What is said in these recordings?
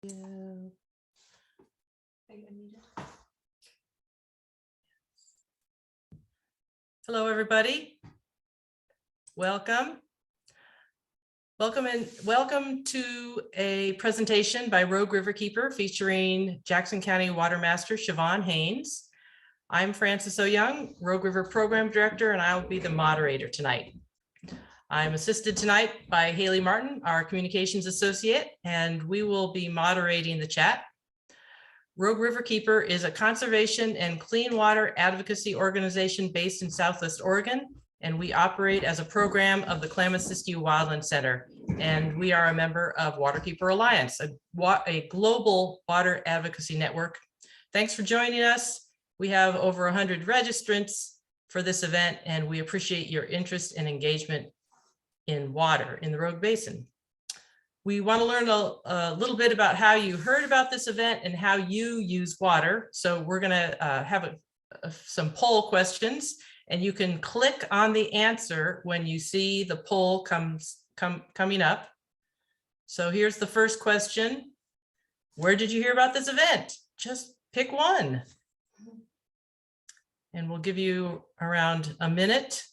Yeah. Hello, everybody. Welcome. Welcome to a presentation by Rogue Riverkeeper featuring Jackson County Watermaster Shavon Haynes. I'm Frances O'Young, Rogue River Program Director, and I'll be the moderator tonight. I'm assisted tonight by Haley Martin, our Communications Associate, and we will be moderating the chat. Rogue Riverkeeper is a conservation and clean water advocacy organization based in Southwest Oregon, and we operate as a program of the Klamath-Siskiyou Wildland Center, and we are a member of Waterkeeper Alliance, a global water advocacy network. Thanks for joining us. We have over 100 registrants for this event, and we appreciate your interest and engagement in water in the Rogue Basin. We want to learn a little bit about how you heard about this event and how you use water. So we're going to have some poll questions, and you can click on the answer when you see the poll coming up. So here's the first question. Where did you hear about this event? Just pick one. And we'll give you around a minute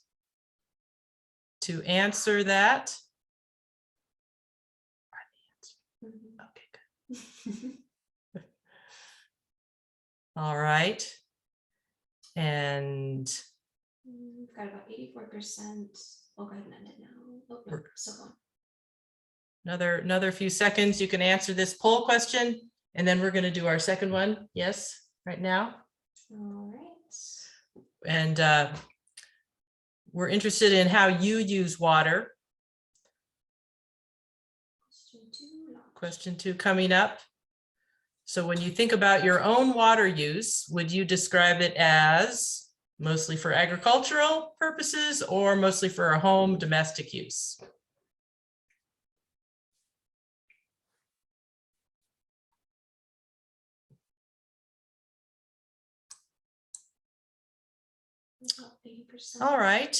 to answer that. Okay, good. All right. And we've got about 84%. I'll go ahead and end it now. Oh, no, still going. Another few seconds, you can answer this poll question, and then we're going to do our second one. Yes, right now. All right. And we're interested in how you use water. Question two coming up. So when you think about your own water use, would you describe it as mostly for agricultural purposes or mostly for a home domestic use? All right,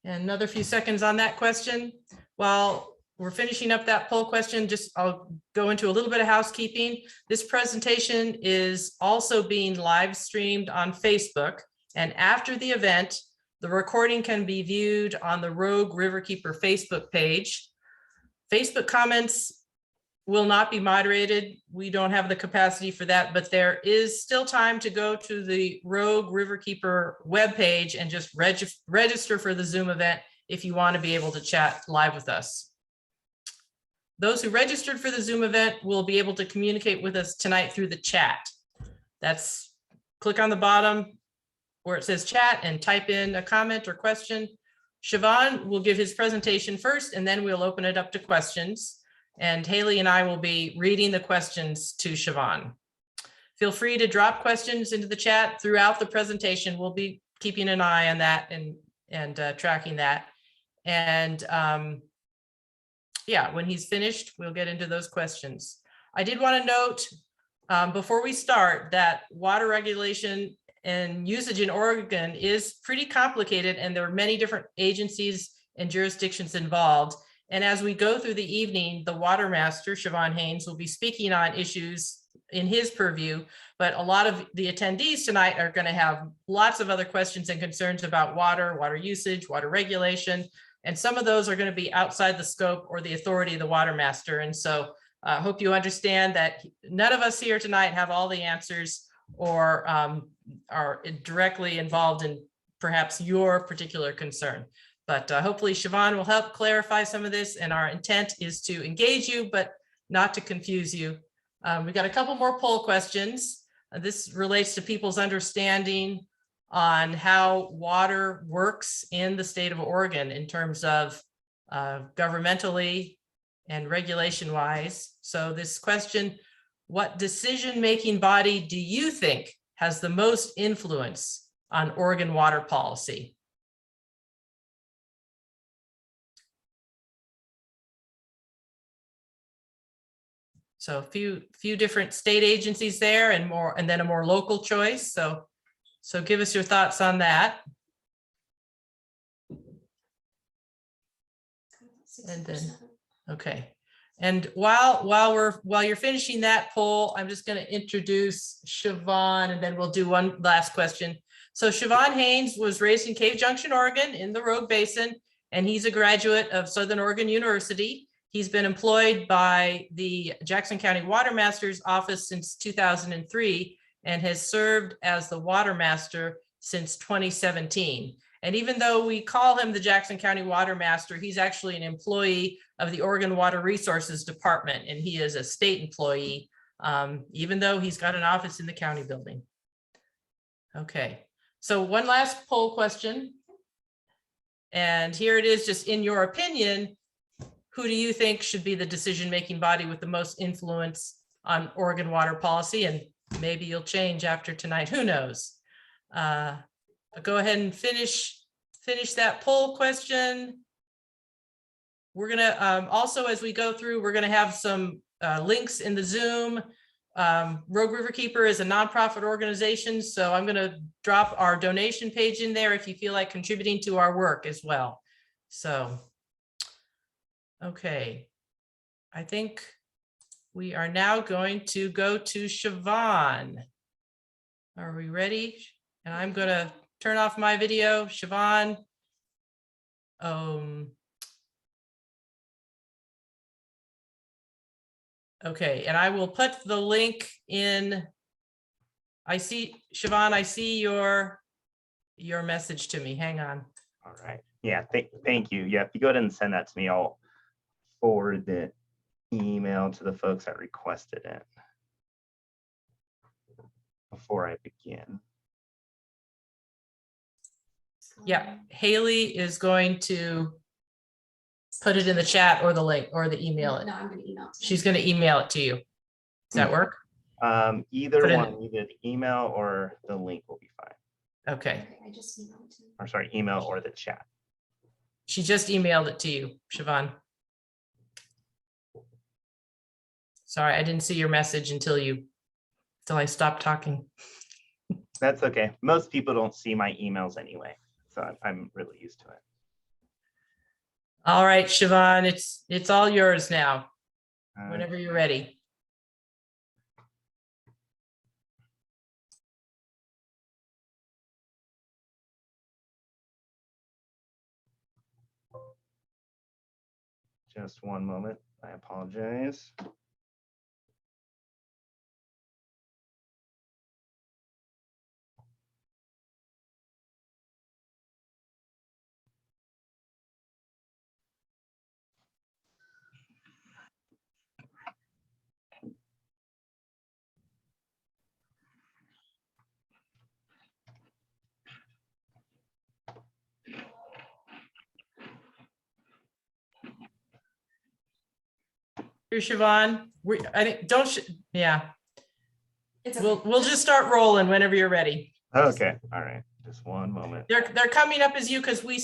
and another few seconds on that question. While we're finishing up that poll question, I'll go into a little bit of housekeeping. This presentation is also being live streamed on Facebook, and after the event, the recording can be viewed on the Rogue Riverkeeper Facebook page. Facebook comments will not be moderated. We don't have the capacity for that, but there is still time to go to the Rogue Riverkeeper webpage and just register for the Zoom event if you want to be able to chat live with us. Those who registered for the Zoom event will be able to communicate with us tonight through the chat. Click on the bottom where it says chat and type in a comment or question. Shavon will give his presentation first, and then we'll open it up to questions. And Haley and I will be reading the questions to Shavon. Feel free to drop questions into the chat throughout the presentation. We'll be keeping an eye on that and tracking that. And yeah, when he's finished, we'll get into those questions. I did want to note before we start that water regulation and usage in Oregon is pretty complicated, and there are many different agencies and jurisdictions involved. And as we go through the evening, the Watermaster, Shavon Haynes, will be speaking on issues in his purview, but a lot of the attendees tonight are going to have lots of other questions and concerns about water usage, water regulation, and some of those are going to be outside the scope or the authority of the Watermaster. And so I hope you understand that none of us here tonight have all the answers or are directly involved in perhaps your particular concern. But hopefully Shavon will help clarify some of this, and our intent is to engage you, but not to confuse you. We've got a couple more poll questions. This relates to people's understanding on how water works in the state of Oregon in terms of governmentally and regulation-wise. So this question, what decision-making body do you think has the most influence on Oregon water policy? So a few different state agencies there and then a more local choice. So give us your thoughts on that. And then, okay. And while you're finishing that poll, I'm just going to introduce Shavon, and then we'll do one last question. So Shavon Haynes was raised in Cave Junction, Oregon, in the Rogue Basin, and he's a graduate of Southern Oregon University. He's been employed by the Jackson County Watermaster's office since 2003 and has served as the Watermaster since 2017. And even though we call him the Jackson County Watermaster, he's actually an employee of the Oregon Water Resources Department, and he is a state employee, even though he's got an office in the county building. Okay, so one last poll question. And here it is, just in your opinion, who do you think should be the decision-making body with the most influence on Oregon water policy? And maybe you'll change after tonight, who knows? But go ahead and finish that poll question. We're gonna also, as we go through, we're gonna have some links in the Zoom. Rogue Riverkeeper is a nonprofit organization, so I'm gonna drop our donation page in there if you feel like contributing to our work as well. So, okay, I think we are now going to go to Shavon. Are we ready? And I'm gonna turn off my video, Shavon. Okay, and I will put the link in. I see, Shavon, I see your message to me. Hang on. All right. Yeah, thank you. Yeah, if you go ahead and send that to me, I'll forward the email to the folks that requested it before I begin. Yeah, Haley is going to put it in the chat or the link or the email it. No, I'm gonna email it. She's going to email it to you. Does that work? Either Put it one, either the email or the link will be fine. Okay. Okay, I just emailed it to you. Or sorry, email or the chat. She just emailed it to you, Shavon. Sorry, I didn't see your message until I stopped talking. That's okay. Most people don't see my emails anyway, so I'm really used to it. All right, Shavon, it's all yours now, whenever you're ready. Just one moment. I apologize. Here, Shavon, I think yeah. It's We'll just start rolling whenever you're ready. Okay. All right. Just one moment. They're coming up as you because we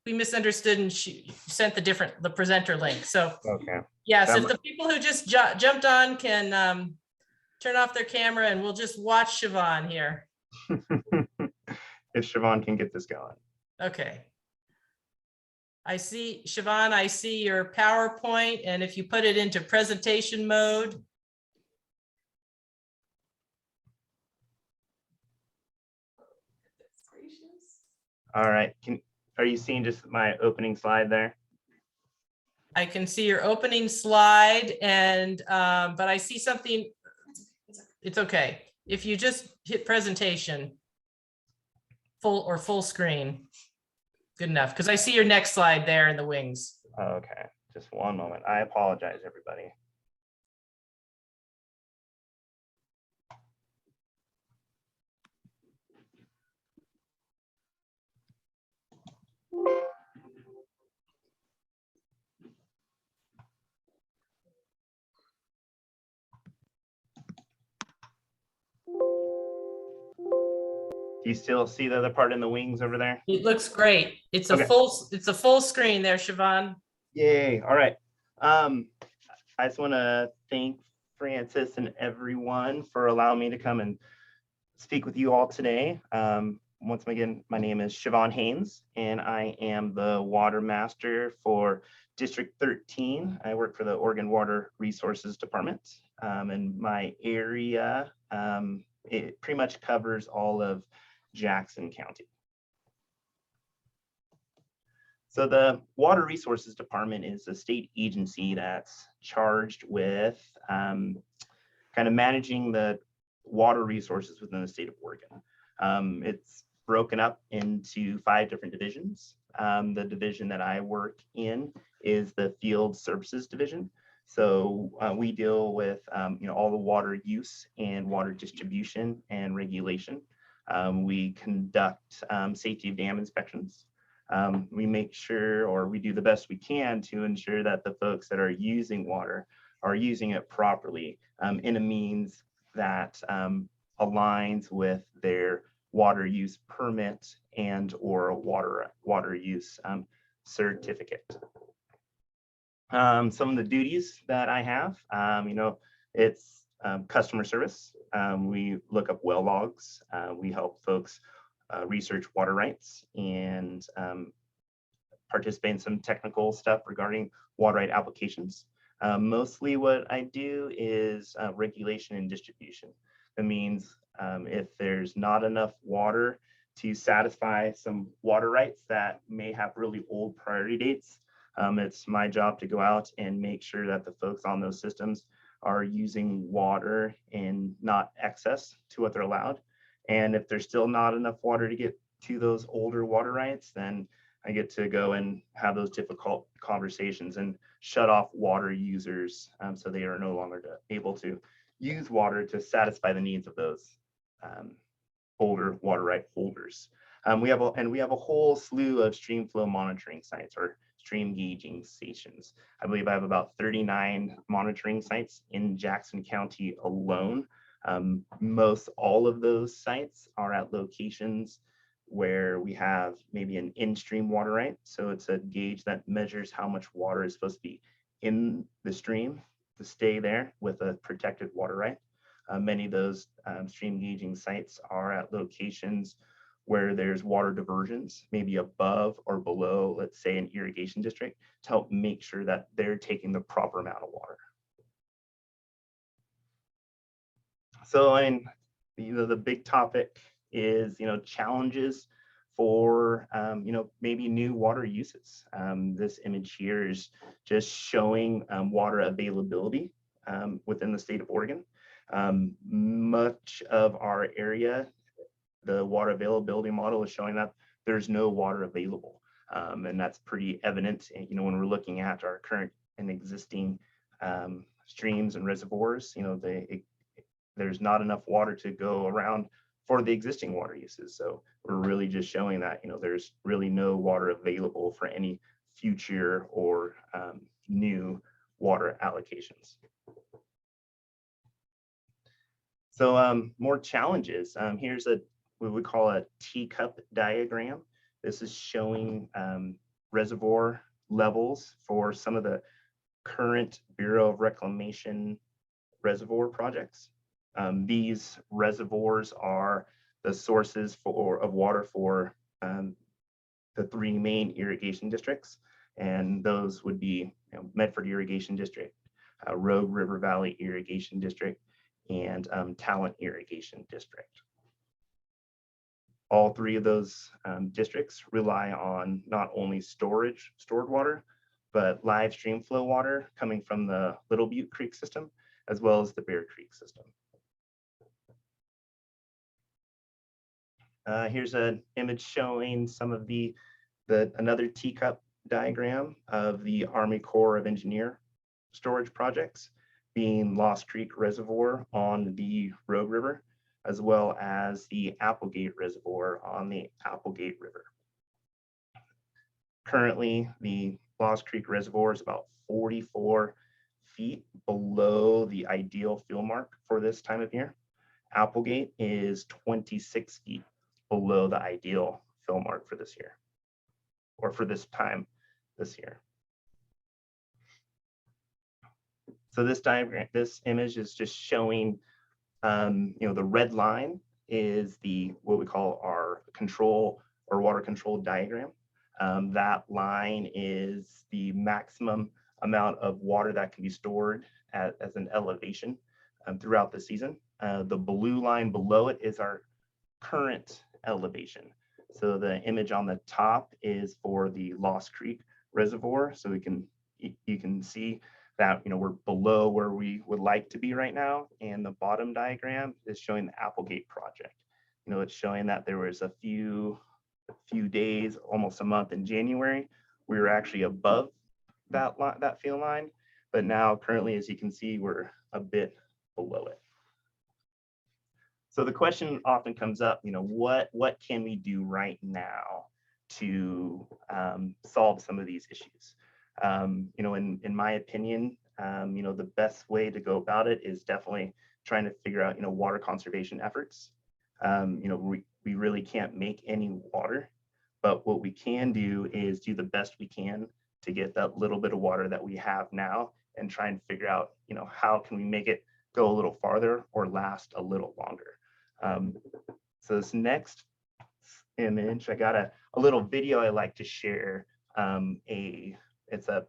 misunderstood and she sent the presenter link. So Okay. yeah, so if the people who just jumped on can turn off their camera and we'll just watch Shavon here. If Shavon can get this going. Okay. Shavon, I see your PowerPoint, and if you put it into presentation mode. All right. Are you seeing just my opening slide there? I can see your opening slide and, but I see something, it's okay. If you just hit presentation, full screen, good enough. Because I see your next slide there in the wings. Okay. Just one moment. I apologize, everybody. Do you still see the other part in the wings over there? It looks great. It's a Okay. full screen there, Shavon. Yay. All right. I just want to thank Francis and everyone for allowing me to come and speak with you all today. once again, my name is Shavon Haynes, and I am the Watermaster for District 13. I work for the Oregon Water Resources Department, and my area, it pretty much covers all of Jackson County. So the Water Resources Department is a state agency that's charged with kind of managing the water resources within the state of Oregon. It's broken up into 5 different divisions. The division that I work in is the Field Services Division. So we deal with all the water use and water distribution and regulation. We conduct safety of dam inspections. We make sure, or we do the best we can to ensure that the folks that are using water are using it properly in a means that aligns with their water use permit and or water use certificate. Some of the duties that I have, it's customer service. We look up well logs. We help folks research water rights and participate in some technical stuff regarding water right applications. Mostly what I do is regulation and distribution. That means if there's not enough water to satisfy some water rights that may have really old priority dates, it's my job to go out and make sure that the folks on those systems are using water in not excess to what they're allowed. And if there's still not enough water to get to those older water rights, then I get to go and have those difficult conversations and shut off water users so they are no longer able to use water to satisfy the needs of those older water right holders. We have a whole slew of stream flow monitoring sites or stream gauging stations. I believe I have about 39 monitoring sites in Jackson County alone. Most all of those sites are at locations where we have maybe an in-stream water right. So it's a gauge that measures how much water is supposed to be in the stream to stay there with a protected water right. Many of those stream gauging sites are at locations where there's water diversions, maybe above or below, let's say, an irrigation district, to help make sure that they're taking the proper amount of water. So, and the big topic is challenges for maybe new water uses. This image here is just showing water availability within the state of Oregon. Much of our area, the water availability model is showing that there's no water available, and that's pretty evident. When we're looking at our current and existing streams and reservoirs, there's not enough water to go around for the existing water uses. So we're really just showing that, there's really no water available for any future or new water allocations. So more challenges. Here's what we call a teacup diagram. This is showing reservoir levels for some of the current Bureau of Reclamation reservoir projects. These reservoirs are the sources of water for the 3 main irrigation districts, and those would be Medford Irrigation District, Rogue River Valley Irrigation District, and Talent Irrigation District. All 3 of those districts rely on not only stored water, but live stream flow water coming from the Little Butte Creek system, as well as the Bear Creek system. Here's an image showing some of another teacup diagram of the Army Corps of Engineer storage projects, being Lost Creek Reservoir on the Rogue River, as well as the Applegate Reservoir on the Applegate River. Currently, the Lost Creek Reservoir is about 44 feet below the ideal fill mark for this time of year. Applegate is 26 feet below the ideal fill mark for this year, or for this time this year. So this diagram, this image is just showing, the red line is what we call our control or water control diagram. That line is the maximum amount of water that can be stored as an elevation throughout the season. The blue line below it is our current elevation. So the image on the top is for the Lost Creek Reservoir. So you can see that we're below where we would like to be right now. And the bottom diagram is showing the Applegate project. It's showing that there was a few days, almost a month in January, we were actually above that field line. But now currently, as you can see, we're a bit below it. So the question often comes up, what can we do right now to solve some of these issues? In my opinion, the best way to go about it is definitely trying to figure out, water conservation efforts. We really can't make any water, but what we can do is do the best we can to get that little bit of water that we have now and try and figure out, how can we make it go a little farther or last a little longer. So this next image, I got a little video I like to share. It's a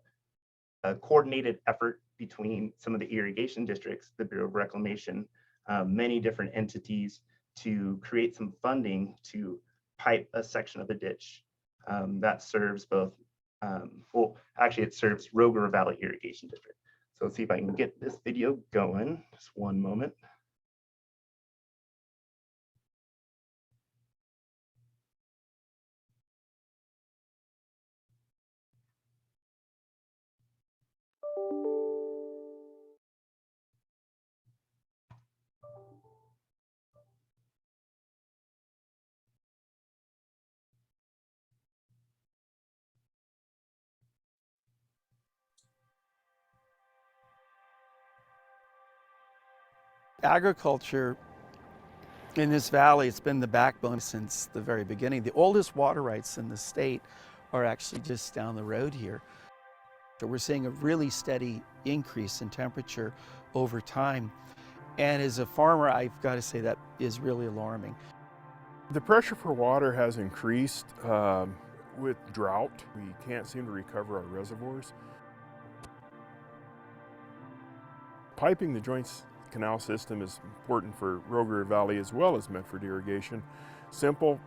coordinated effort between some of the irrigation districts, the Bureau of Reclamation, many different entities to create some funding to pipe a section of the ditch that serves both, it serves Rogue Valley Irrigation District. So let's see if I can get this video going. Just one moment. Agriculture in this valley, it's been the backbone since the very beginning. The oldest water rights in the state are actually just down the road here. So we're seeing a really steady increase in temperature over time. And as a farmer, I've got to say that is really alarming. The pressure for water has increased with drought. We can't seem to recover our reservoirs. Piping the Joint Canal system is important for Rogue River Valley as well as Medford irrigation. Simple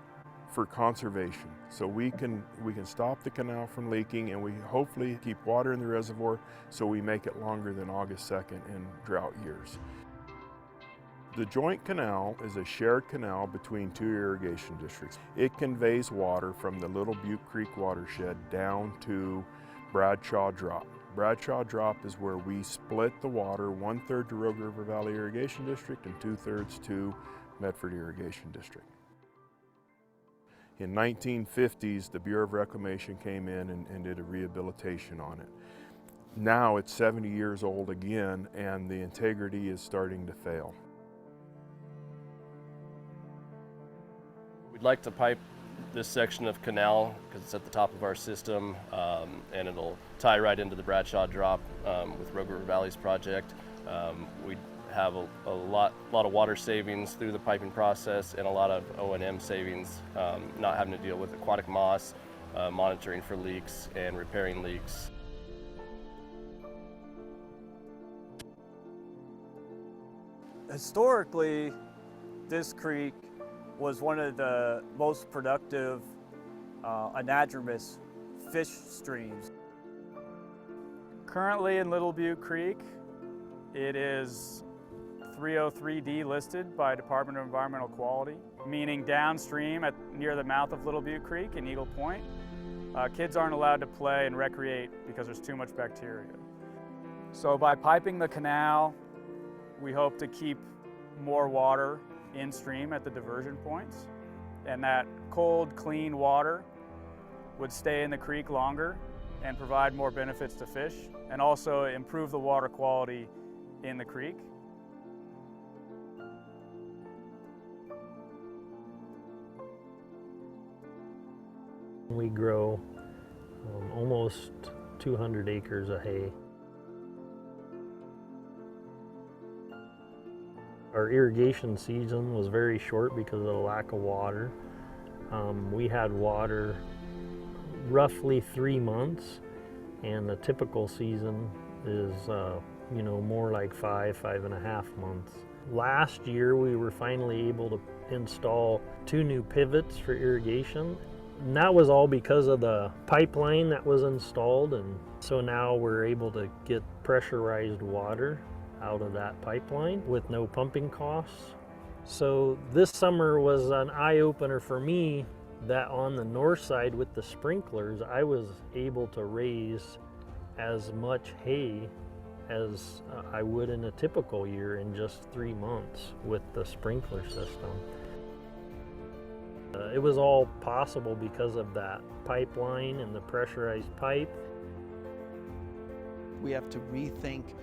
for conservation. So we can stop the canal from leaking, and we hopefully keep water in the reservoir so we make it longer than August 2nd in drought years. The Joint Canal is a shared canal between two irrigation districts. It conveys water from the Little Butte Creek watershed down to Bradshaw Drop. Bradshaw Drop is where we split the water, 1/3 to Rogue River Valley Irrigation District and 2/3 to Medford Irrigation District. In 1950s, the Bureau of Reclamation came in and did a rehabilitation on it. Now it's 70 years old again, and the integrity is starting to fail. We'd like to pipe this section of canal because it's at the top of our system, and it'll tie right into the Bradshaw Drop with Rogue River Valley's project. We have a lot of water savings through the piping process and a lot of O&M savings, not having to deal with aquatic moss, monitoring for leaks and repairing leaks. Historically, this creek was one of the most productive anadromous fish streams. Currently in Little Butte Creek, it is 303D listed by Department of Environmental Quality, meaning downstream near the mouth of Little Butte Creek in Eagle Point, kids aren't allowed to play and recreate because there's too much bacteria. So by piping the canal, we hope to keep more water in stream at the diversion points, and that cold, clean water would stay in the creek longer and provide more benefits to fish, and also improve the water quality in the creek. We grow almost 200 acres of hay. Our irrigation season was very short because of the lack of water. We had water roughly 3 months, and the typical season is more like 5.5 months. Last year we were finally able to install 2 new pivots for irrigation, and that was all because of the pipeline that was installed, and so now we're able to get pressurized water out of that pipeline with no pumping costs. So this summer was an eye-opener for me that on the north side with the sprinklers, I was able to raise as much hay as I would in a typical year in just 3 months with the sprinkler system. It was all possible because of that pipeline and the pressurized pipe. We have to rethink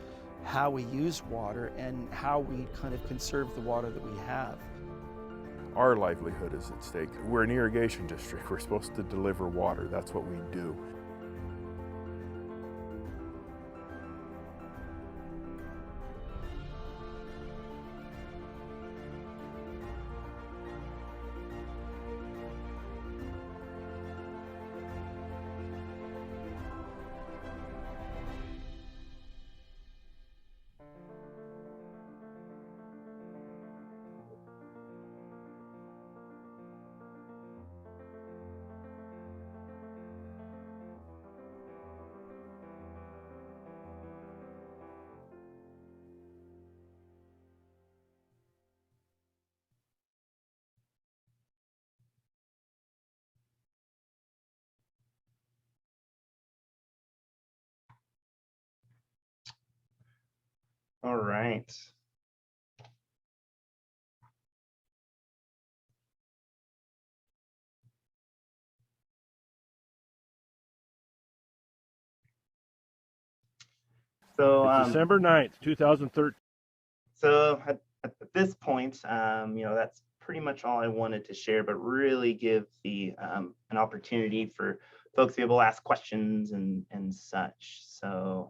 how we use water and how we kind of conserve the water that we have. Our livelihood is at stake. We're an irrigation district. We're supposed to deliver water. That's what we do. All right. So December 9th, 2013. So at this point, that's pretty much all I wanted to share, but really give the an opportunity for folks to be able to ask questions and such. So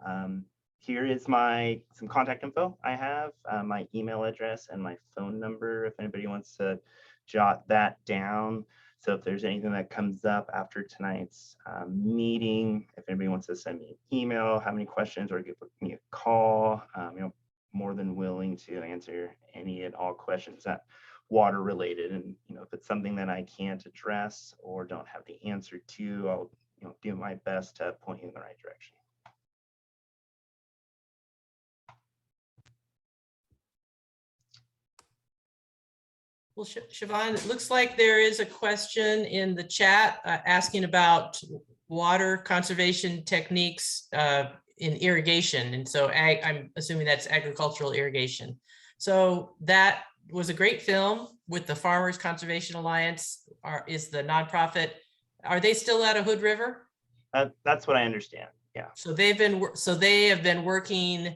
here is some contact info I have, my email address and my phone number if anybody wants to jot that down. So if there's anything that comes up after tonight's meeting, if anybody wants to send me an email, have any questions, or give me a call, more than willing to answer any and all questions that water related. And if it's something that I can't address or don't have the answer to, I'll do my best to point you in the right direction. Well, Shavon, it looks like there is a question in the chat asking about water conservation techniques in irrigation. And so I'm assuming that's agricultural irrigation. So that was a great film with the Farmers Conservation Alliance, is the nonprofit. Are they still out of Hood River? That's what I understand. Yeah. So they have been working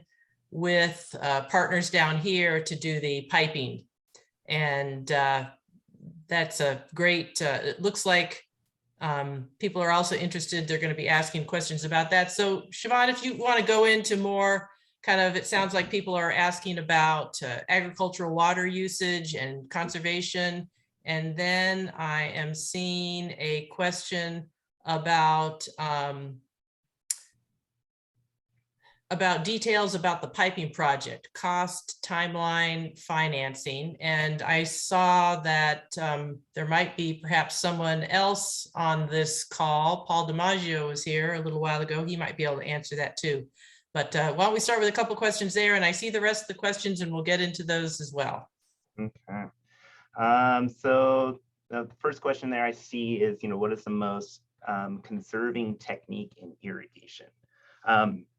with partners down here to do the piping. And that's a great, it looks like people are also interested. They're going to be asking questions about that. So Shavon, if you want to go into more kind of, it sounds like people are asking about agricultural water usage and conservation. And then I am seeing a question about details about the piping project, cost, timeline, financing. And I saw that there might be perhaps someone else on this call. Paul DiMaggio was here a little while ago. He might be able to answer that too. But why don't we start with a couple questions there, and I see the rest of the questions and we'll get into those as well. Okay. So the first question there I see is, what is the most conserving technique in irrigation?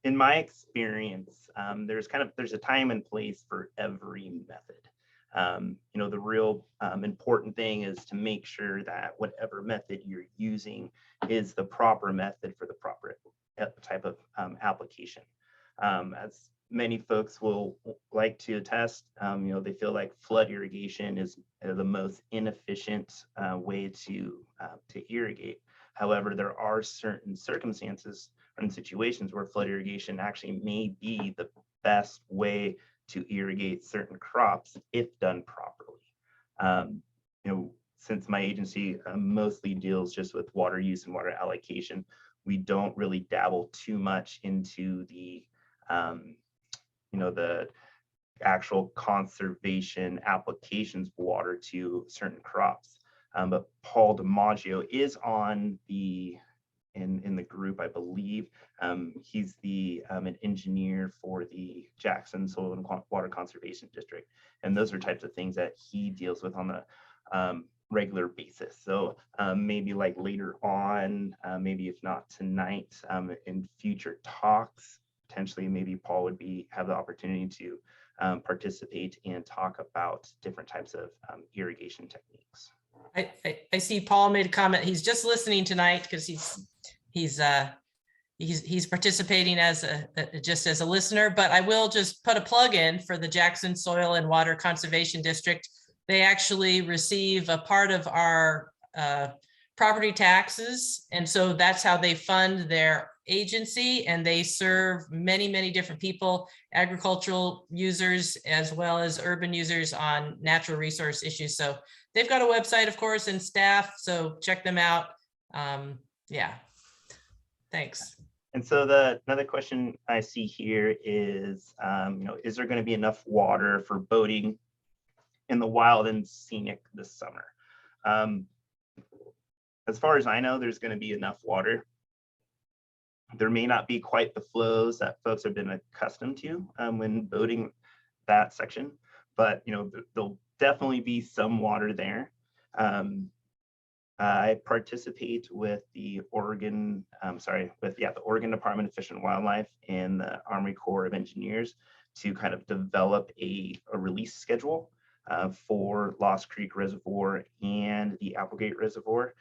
In my experience, there's a time and place for every method. The real important thing is to make sure that whatever method you're using is the proper method for the proper type of application. As many folks will like to attest, they feel like flood irrigation is the most inefficient way to irrigate. However, there are certain circumstances and situations where flood irrigation actually may be the best way to irrigate certain crops if done properly. Since my agency mostly deals just with water use and water allocation, we don't really dabble too much into the the actual conservation applications of water to certain crops. But Paul DiMaggio is on in the group, I believe. He's an engineer for the Jackson Soil and Water Conservation District, and those are types of things that he deals with on the regular basis. So maybe like later on, maybe if not tonight, in future talks, potentially maybe Paul would have the opportunity to participate and talk about different types of irrigation techniques. I see Paul made a comment. He's just listening tonight because he's participating as just as a listener, but I will just put a plug in for the Jackson Soil and Water Conservation District. They actually receive a part of our property taxes, and so that's how they fund their agency, and they serve many, many different people, agricultural users as well as urban users on natural resource issues. So they've got a website, of course, and staff, so check them out. Yeah, thanks. And so another question I see here is, is there going to be enough water for boating in the wild and scenic this summer? As far as I know, there's going to be enough water. There may not be quite the flows that folks have been accustomed to when boating that section, but there'll definitely be some water there. I participate with the Oregon Department of Fish and Wildlife and the Army Corps of Engineers to kind of develop a release schedule for Lost Creek Reservoir and the Applegate Reservoir.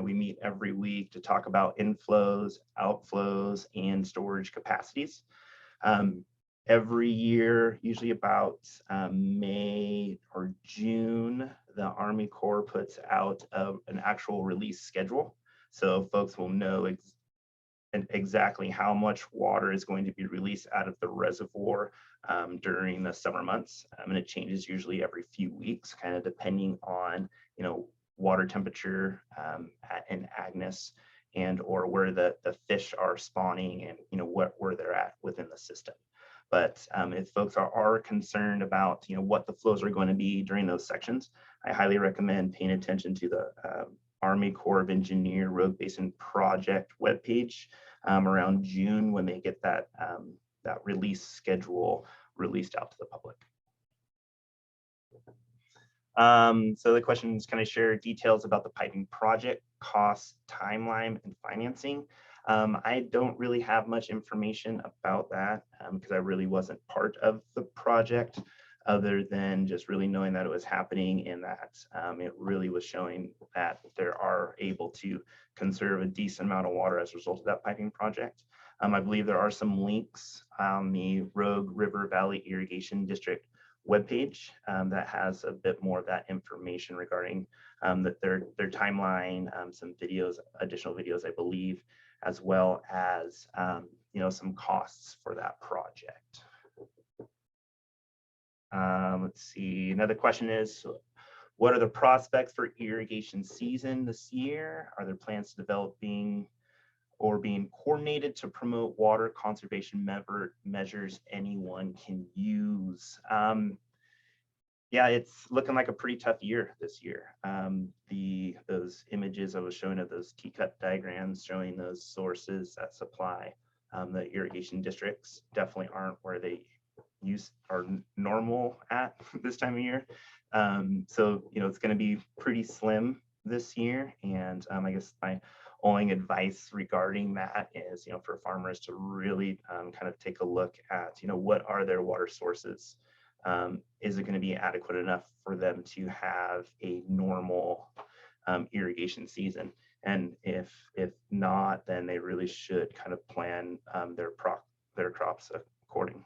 We meet every week to talk about inflows, outflows, and storage capacities. Every year, usually about May or June, the Army Corps puts out an actual release schedule. So folks will know exactly how much water is going to be released out of the reservoir during the summer months. And it changes usually every few weeks, kind of depending on, water temperature and agnus, and or where the fish are spawning and where they're at within the system. But if folks are concerned about what the flows are going to be during those sections, I highly recommend paying attention to the Army Corps of Engineer Rogue Basin project webpage around June, when they get that release schedule released out to the public. So the question is, can I share details about the piping project, cost, timeline, and financing? I don't really have much information about that because I really wasn't part of the project, other than just really knowing that it was happening and that it really was showing that there are able to conserve a decent amount of water as a result of that piping project. I believe there are some links on the Rogue River Valley Irrigation District webpage that has a bit more of that information regarding their timeline, some videos, additional videos, I believe, as well as some costs for that project. Let's see. Another question is, what are the prospects for irrigation season this year? Are there plans to develop being coordinated to promote water conservation measures anyone can use? Yeah, it's looking like a pretty tough year this year. Those images I was showing of those T-cut diagrams showing those sources that supply the irrigation districts definitely aren't where they are normal at this time of year. So it's going to be pretty slim this year, and I guess my only advice regarding that is for farmers to really kind of take a look at what are their water sources. Is it going to be adequate enough for them to have a normal irrigation season? And if not, then they really should kind of plan their crops according.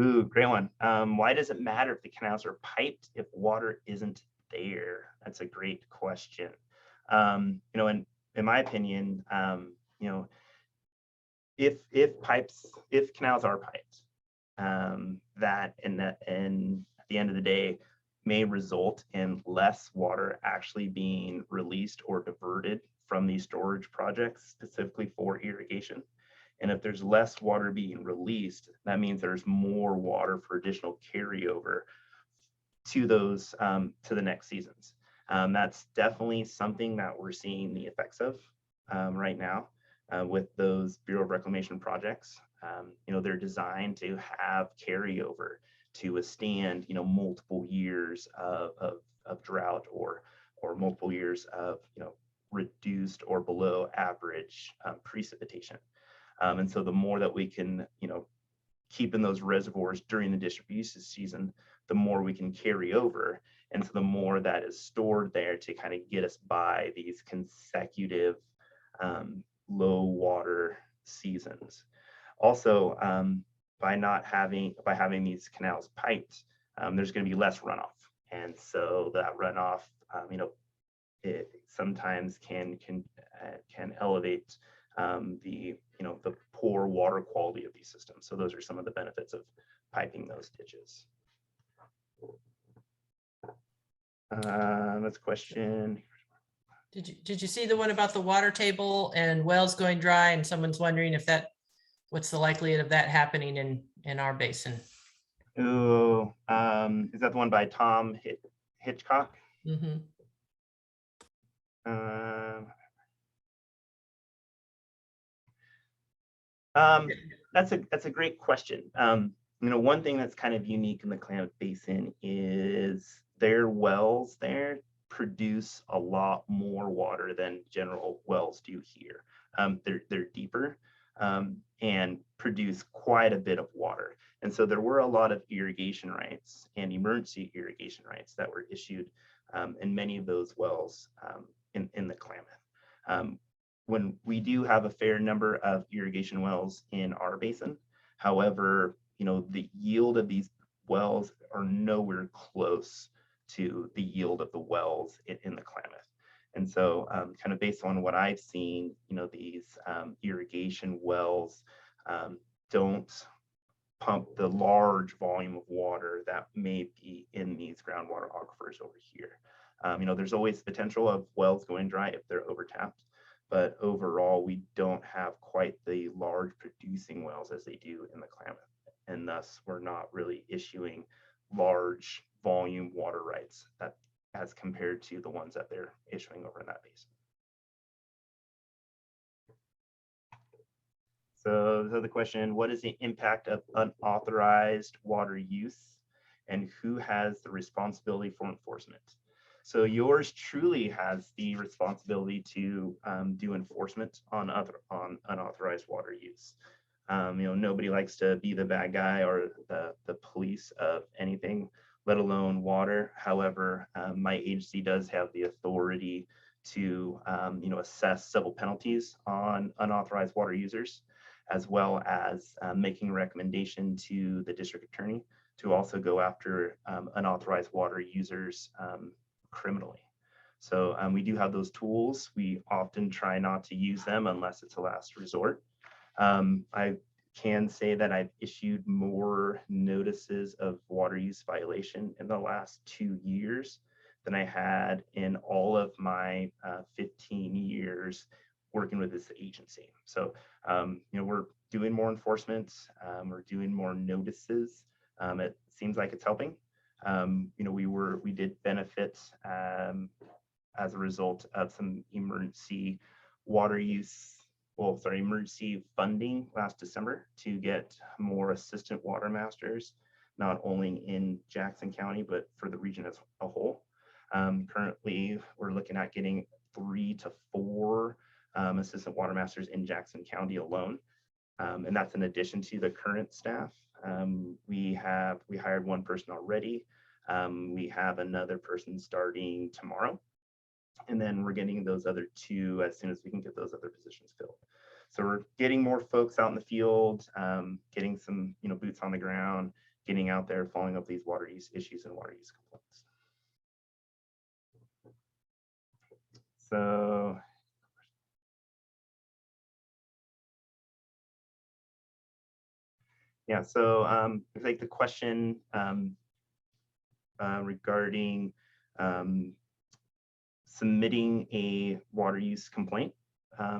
Ooh, great one. Why does it matter if the canals are piped if water isn't there? That's a great question. In my opinion, if canals are piped, that and at the end of the day may result in less water actually being released or diverted from these storage projects specifically for irrigation. And if there's less water being released, that means there's more water for additional carryover to those to the next seasons. That's definitely something that we're seeing the effects of right now with those Bureau of Reclamation projects. You know, they're designed to have carryover to withstand, you know, multiple years of drought or multiple years of, you know, reduced or below average precipitation. And so the more that we can, you know, keep in those reservoirs during the distribution season, the more we can carry over. And so the more that is stored there to kind of get us by these consecutive low water seasons. Also, by having these canals piped, there's going to be less runoff. And so that runoff, you know, it sometimes can elevate the, you know, the poor water quality of these systems. So those are some of the benefits of piping those ditches. That's a question. Did you see the one about the water table and wells going dry, and someone's wondering if what's the likelihood of that happening in our basin? Oh, is that the one by Tom Hitchcock? Mm-hmm. That's a great question. You know, one thing that's kind of unique in the Klamath Basin is their wells there produce a lot more water than general wells do here. They're deeper and produce quite a bit of water. And so there were a lot of irrigation rights and emergency irrigation rights that were issued in many of those wells in the Klamath. When we do have a fair number of irrigation wells in our basin, however, you know, the yield of these wells are nowhere close to the yield of the wells in the Klamath. And so kind of based on what I've seen, you know, these irrigation wells don't pump the large volume of water that may be in these groundwater aquifers over here. You know, there's always potential of wells going dry if they're overtapped, but overall, we don't have quite the large producing wells as they do in the Klamath. And thus, we're not really issuing large volume water rights that as compared to the ones that they're issuing over in that basin. So the question, what is the impact of unauthorized water use and who has the responsibility for enforcement? So yours truly has the responsibility to do enforcement on unauthorized water use. You know, nobody likes to be the bad guy or the police of anything, let alone water. However, my agency does have the authority to, you know, assess civil penalties on unauthorized water users, as well as making a recommendation to the district attorney to also go after unauthorized water users criminally. So we do have those tools. We often try not to use them unless it's a last resort. I can say that I've issued more notices of water use violation in the last 2 years than I had in all of my 15 years working with this agency. So, you know, we're doing more enforcement, we're doing more notices. It seems like it's helping. You know, we did benefit as a result of some emergency water use, emergency funding last December to get more assistant watermasters, not only in Jackson County, but for the region as a whole. Currently, we're looking at getting 3 to 4 assistant watermasters in Jackson County alone. And that's in addition to the current staff. We hired one person already. We have another person starting tomorrow. And then we're getting those other 2 as soon as we can get those other positions filled. So we're getting more folks out in the field, getting some, you know, boots on the ground, getting out there, following up these water use issues and water use complaints. So Yeah, so like the question regarding submitting a water use complaint.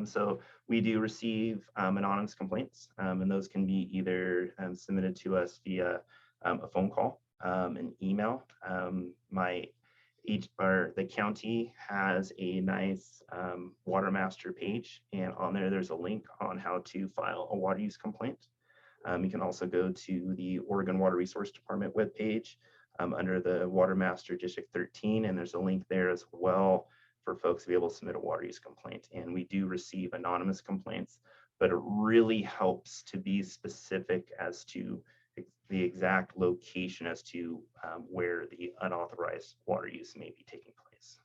So we do receive anonymous complaints, and those can be either submitted to us via a phone call, an email. The county has a nice Watermaster page, and on there's a link on how to file a water use complaint. You can also go to the Oregon Water Resource Department webpage under the Watermaster District 13, and there's a link there as well for folks to be able to submit a water use complaint. And we do receive anonymous complaints, but it really helps to be specific as to the exact location as to where the unauthorized water use may be taking place.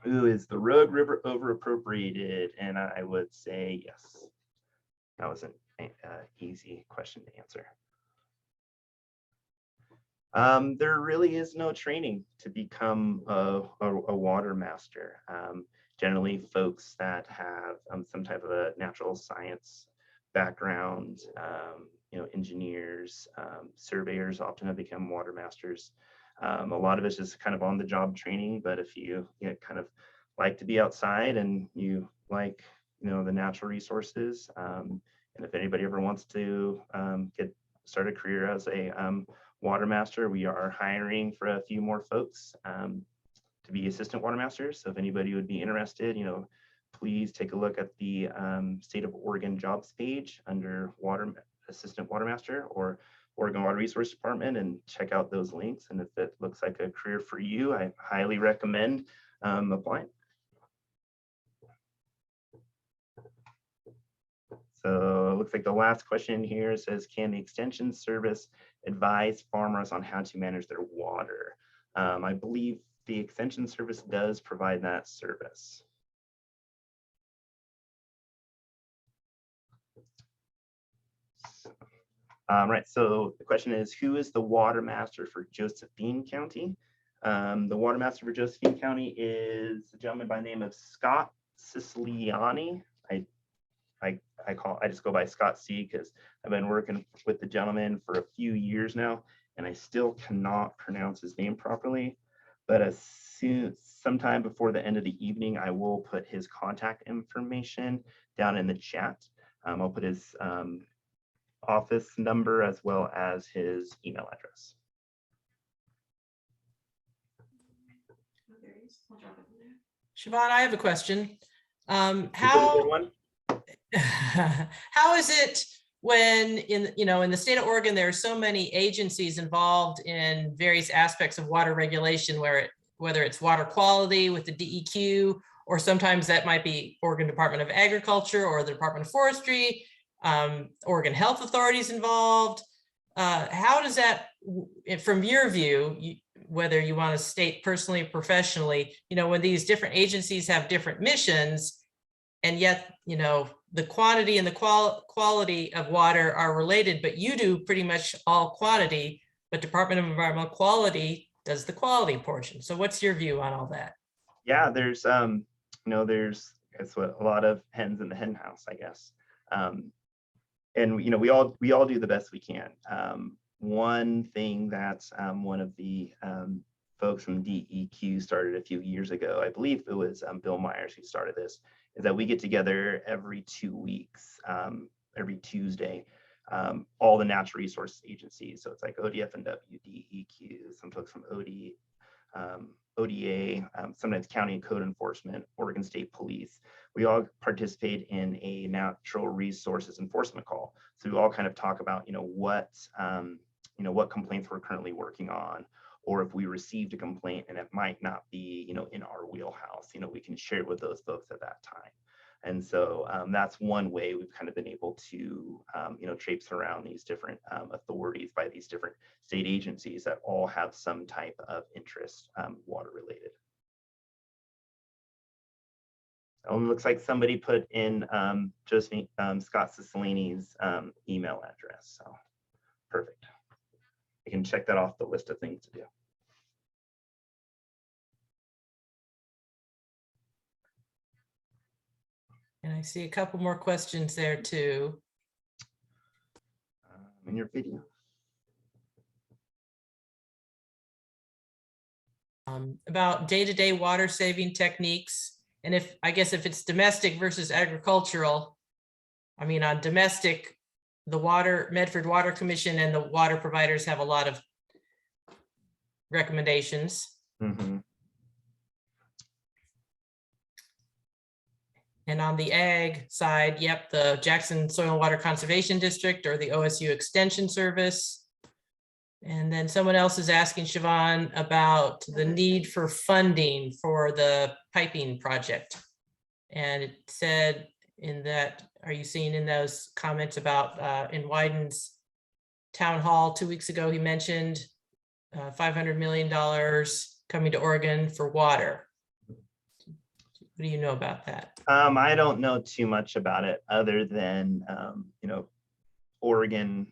Ooh, is the Rogue River over appropriated? And I would say yes. That was an easy question to answer. There really is no training to become a water master. Generally, folks that have some type of a natural science background, engineers, surveyors often have become water masters. A lot of it's just kind of on the job training, but if you kind of like to be outside and you like, the natural resources, and if anybody ever wants to start a career as a water master, we are hiring for a few more folks to be assistant water masters. So if anybody would be interested, please take a look at the State of Oregon jobs page under assistant water master or Oregon Water Resource Department and check out those links. And if it looks like a career for you, I highly recommend applying. So it looks like the last question here says, can the Extension Service advise farmers on how to manage their water? I believe the Extension Service does provide that service. Right, so the question is, who is the Water Master for Josephine County? The Water Master for Josephine County is a gentleman by the name of Scott Siciliani. I just go by Scott C because I've been working with the gentleman for a few years now, and I still cannot pronounce his name properly. But sometime before the end of the evening, I will put his contact information down in the chat. I'll put his office number as well as his email address. Oh, there he is. I'll drop it in there. Shavon, I have a question. Is it a good one? How is it when in the state of Oregon, there are so many agencies involved in various aspects of water regulation, whether it's water quality with the DEQ, or sometimes that might be Oregon Department of Agriculture or the Department of Forestry, Oregon Health Authorities involved. How does that, from your view, whether you want to state personally or professionally, when these different agencies have different missions, and yet, the quantity and the quality of water are related, but you do pretty much all quantity, but Department of Environmental Quality does the quality portion. So what's your view on all that? Yeah, there's it's what a lot of hens in the hen house, I guess. And we all do the best we can. One thing that one of the folks from DEQ started a few years ago, I believe it was Bill Myers who started this, is that we get together every 2 weeks, every Tuesday, all the natural resource agencies. So it's like ODF&W, DEQ, some folks from ODA, sometimes county and code enforcement, Oregon State Police. We all participate in a natural resources enforcement call. So we all kind of talk about, what complaints we're currently working on, or if we received a complaint and it might not be, in our wheelhouse, we can share it with those folks at that time. And so that's one way we've kind of been able to, traipse around these different authorities by these different state agencies that all have some type of interest, water related. Looks like somebody put in Josephine, Scott Siciliani's email address. So perfect. You can check that off the list of things to do. And I see a couple more questions there too. In your video. About day-to-day water saving techniques. And if, I guess if it's domestic versus agricultural, I mean, on domestic, the Medford Water Commission and the water providers have a lot of recommendations. Mm-hmm. And on the ag side, yep, the Jackson Soil and Water Conservation District or the OSU Extension Service. And then someone else is asking Shavon about the need for funding for the piping project. And it said in that, are you seeing in those comments about in Wyden's town hall 2 weeks ago, he mentioned $500 million coming to Oregon for water. What do you know about that? I don't know too much about it other than, Oregon,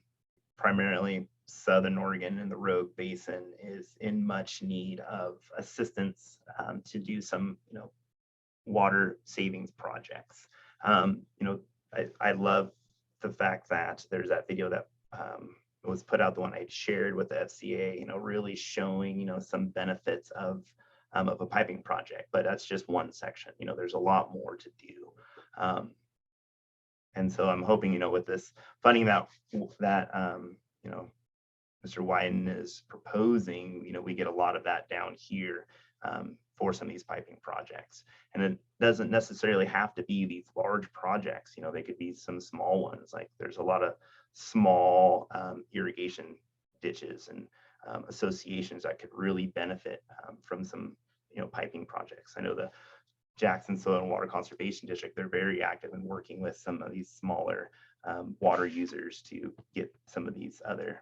primarily Southern Oregon and the Rogue Basin is in much need of assistance to do some, water savings projects. I love the fact that there's that video that was put out, the one I shared with the FCA, really showing, some benefits of a piping project, but that's just one section. There's a lot more to do. And so I'm hoping, with this funding that Mr. Wyden is proposing, we get a lot of that down here for some of these piping projects. And it doesn't necessarily have to be these large projects, they could be some small ones. Like there's a lot of small irrigation ditches and associations that could really benefit from some, piping projects. I know the Jackson Soil and Water Conservation District, they're very active in working with some of these smaller water users to get some of these other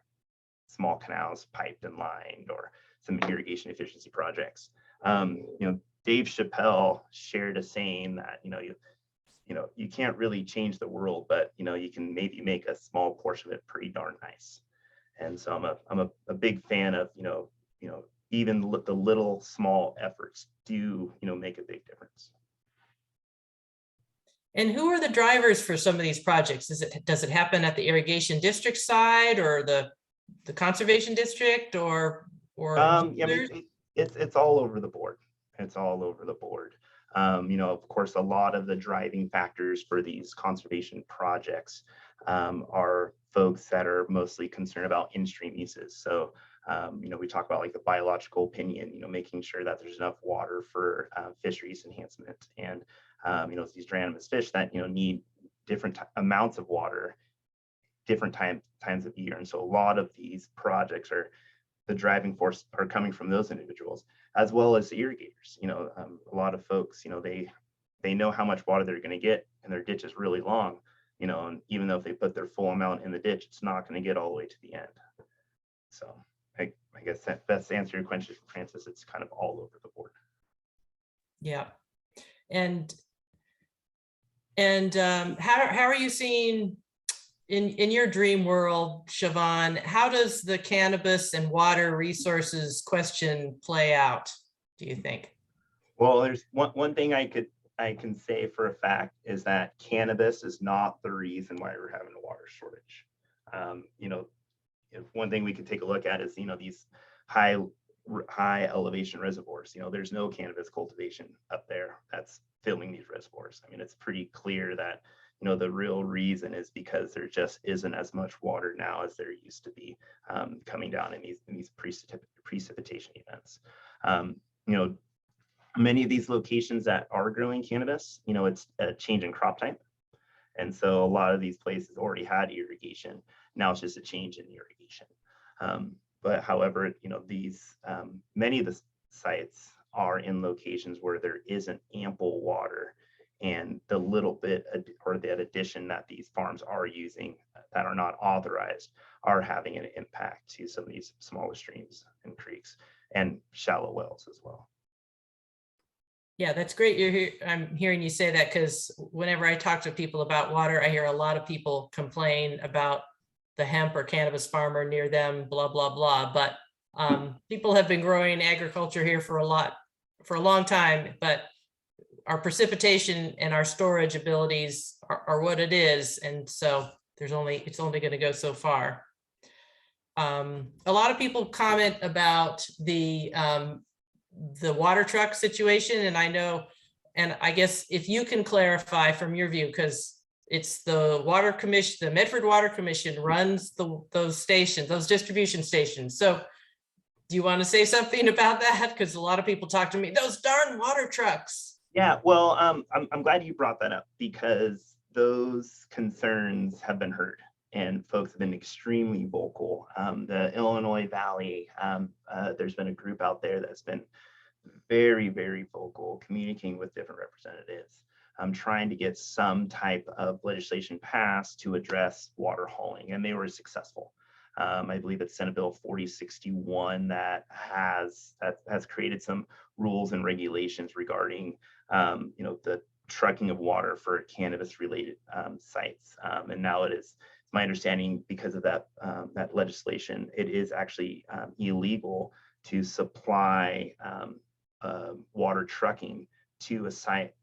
small canals piped and lined, or some irrigation efficiency projects. Dave Chappelle shared a saying that, you can't really change the world, but you can maybe make a small portion of it pretty darn nice. And so I'm a big fan of, even the little small efforts do, make a big difference. And who are the drivers for some of these projects? Does it happen at the irrigation district side or the conservation district or it's all over the board. It's all over the board. Of course, a lot of the driving factors for these conservation projects are folks that are mostly concerned about in-stream uses. So, we talk about like the biological opinion, making sure that there's enough water for fisheries enhancement, and these dranomous fish that need different amounts of water, different times of year. And so a lot of these projects are the driving force are coming from those individuals, as well as the irrigators. A lot of folks, they know how much water they're going to get, and their ditch is really long, and even though if they put their full amount in the ditch, it's not going to get all the way to the end. So I guess that best answer your question, Francis, it's kind of all over the board. Yeah. And how are you seeing in your dream world, Shavon, how does the cannabis and water resources question play out, do you think? Well, there's one thing I can say for a fact is that cannabis is not the reason why we're having a water shortage. If one thing we could take a look at is, these high elevation reservoirs, there's no cannabis cultivation up there that's filling these reservoirs. I mean, it's pretty clear that, the real reason is because there just isn't as much water now as there used to be coming down in these precipitation events. Many of these locations that are growing cannabis, it's a change in crop type. And so a lot of these places already had irrigation. Now it's just a change in irrigation. But however, these many of the sites are in locations where there isn't ample water, and the little bit or that addition that these farms are using that are not authorized are having an impact to some of these smaller streams and creeks and shallow wells as well. Yeah, that's great. I'm hearing you say that, because whenever I talk to people about water, I hear a lot of people complain about the hemp or cannabis farmer near them, blah, blah, blah. But people have been growing agriculture here for a long time. But our precipitation and our storage abilities are what it is. And so it's only going to go so far. A lot of people comment about the water truck situation, and I know, and I guess if you can clarify from your view, because it's the Water Commission, the Medford Water Commission runs those stations, those distribution stations. So do you want to say something about that? Because a lot of people talk to me, those darn water trucks. Yeah, well, I'm glad you brought that up, because those concerns have been heard and folks have been extremely vocal. The Illinois Valley, there's been a group out there that's been very, very vocal, communicating with different representatives, trying to get some type of legislation passed to address water hauling, and they were successful. I believe it's Senate Bill 4061 that has created some rules and regulations regarding the trucking of water for cannabis related sites. And now it is my understanding, because of that legislation, it is actually illegal to supply water trucking to a site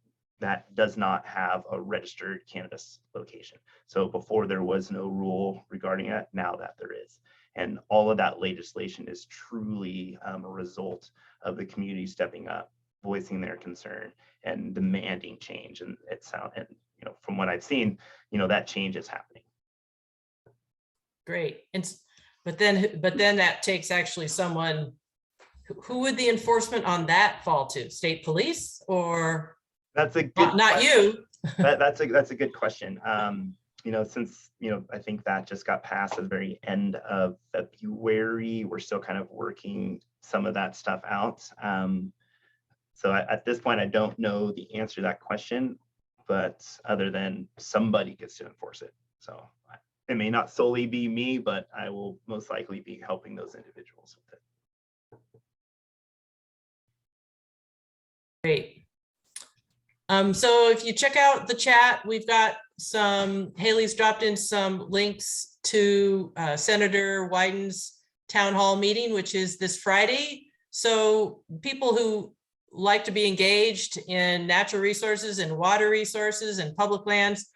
that does not have a registered cannabis location. So before there was no rule regarding it, now that there is. And all of that legislation is truly a result of the community stepping up, voicing their concern and demanding change. And from what I've seen, that change is happening. Great. But then that takes actually someone, who would the enforcement on that fall to? State police, or? That's a good not you. That's a good question. Since I think that just got passed at the very end of February, we're still kind of working some of that stuff out. So at this point, I don't know the answer to that question, but other than somebody gets to enforce it. So it may not solely be me, but I will most likely be helping those individuals with it. Great. So if you check out the chat, we've got Haley's dropped in some links to Senator Wyden's town hall meeting, which is this Friday. So people who like to be engaged in natural resources and water resources and public lands,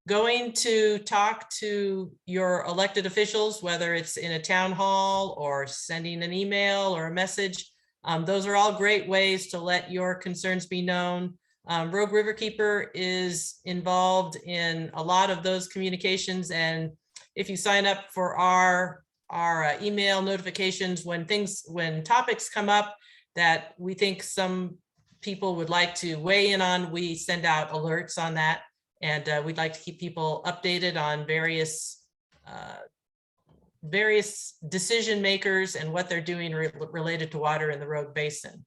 going to talk to your elected officials, whether it's in a town hall or sending an email or a message, those are all great ways to let your concerns be known. Rogue Riverkeeper is involved in a lot of those communications, and if you sign up for our email notifications when topics come up that we think some people would like to weigh in on, we send out alerts on that, and we'd like to keep people updated on various decision makers and what they're doing related to water in the Rogue Basin.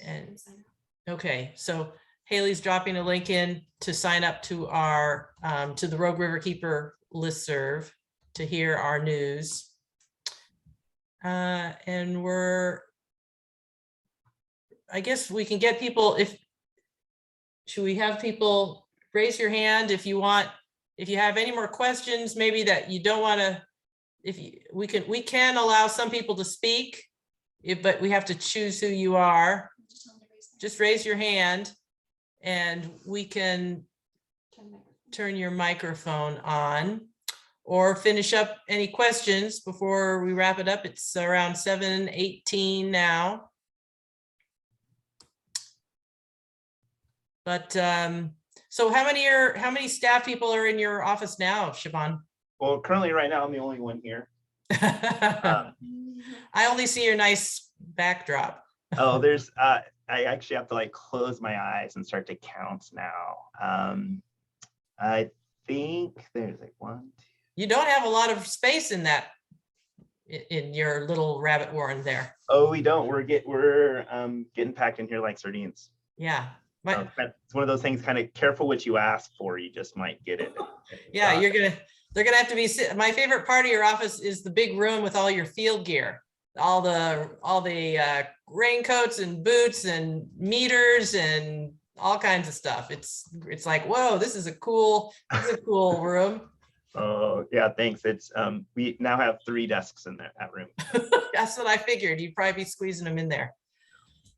And okay, so Haley's dropping a link in to sign up to our to the Rogue Riverkeeper listserv to hear our news. And I guess we can get people, should we have people raise your hand if you have any more questions, maybe that you don't want to, we can allow some people to speak, but we have to choose who you are. Just raise your hand and we can turn your microphone on, or finish up any questions before we wrap it up. It's around 7:18 now. But so how many staff people are in your office now, Shavon? Well, currently right now, I'm the only one here. I only see your nice backdrop. Oh, I actually have to close my eyes and start to count now. I think there's one, two. You don't have a lot of space in your little rabbit warren there. Oh, we don't. We're getting packed in here like sardines. Yeah. It's one of those things, kind of careful what you ask for, you just might get it. Yeah, they're gonna have to be, my favorite part of your office is the big room with all your field gear, all the raincoats and boots and meters and all kinds of stuff. It's like, whoa, this is a cool room. Oh yeah, thanks. It's we now have 3 desks in that room. That's what I figured. You'd probably be squeezing them in there.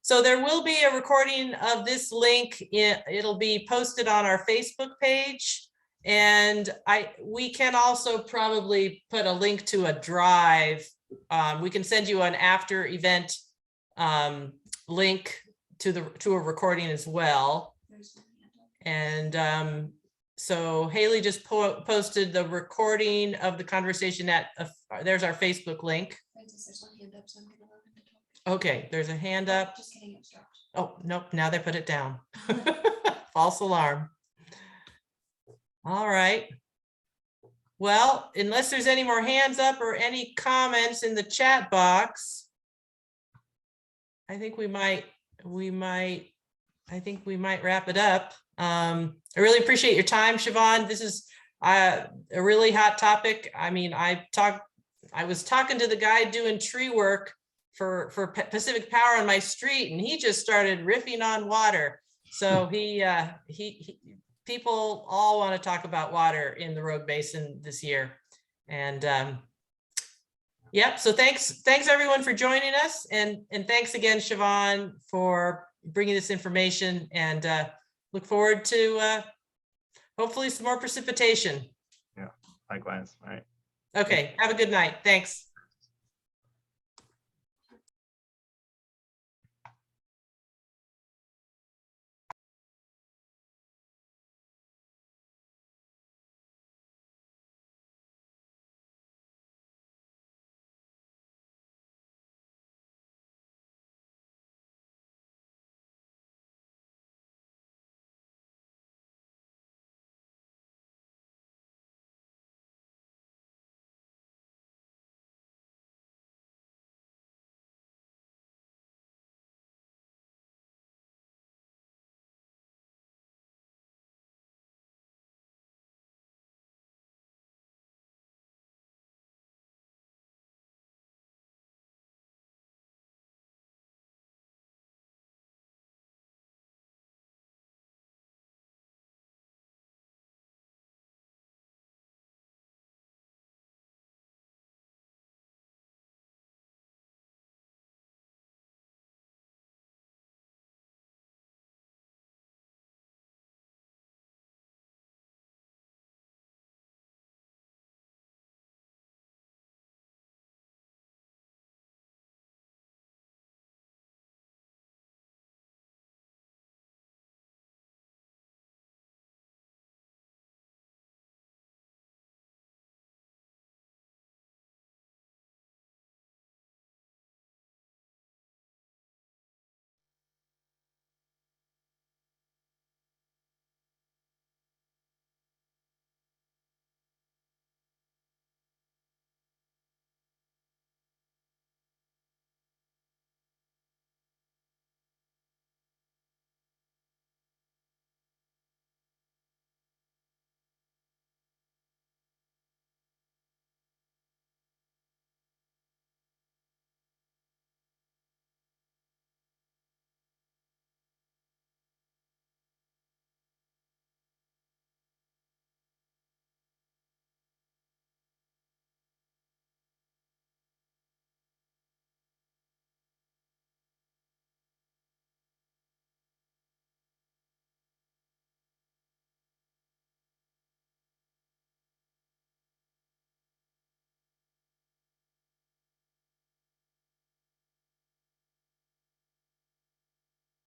So there will be a recording of this link. It'll be posted on our Facebook page. And we can also probably put a link to a drive. We can send you an after event link to a recording as well. And so Haley just posted the recording of the conversation at, there's our Facebook link. Francis, there's one hand up, so I'm gonna allow him to talk. Okay, there's a hand up. Just kidding, it was dropped. Oh, nope, now they put it down. False alarm. All right. Well, unless there's any more hands up or any comments in the chat box, I think we might wrap it up. I really appreciate your time, Shavon. This is a really hot topic. I mean, I was talking to the guy doing tree work for Pacific Power on my street, and he just started riffing on water. So people all want to talk about water in the Rogue Basin this year. And yep, so thanks everyone for joining us. And thanks again, Shavon, for bringing this information, and look forward to hopefully some more precipitation. Yeah, likewise. All right. Okay, have a good night. Thanks.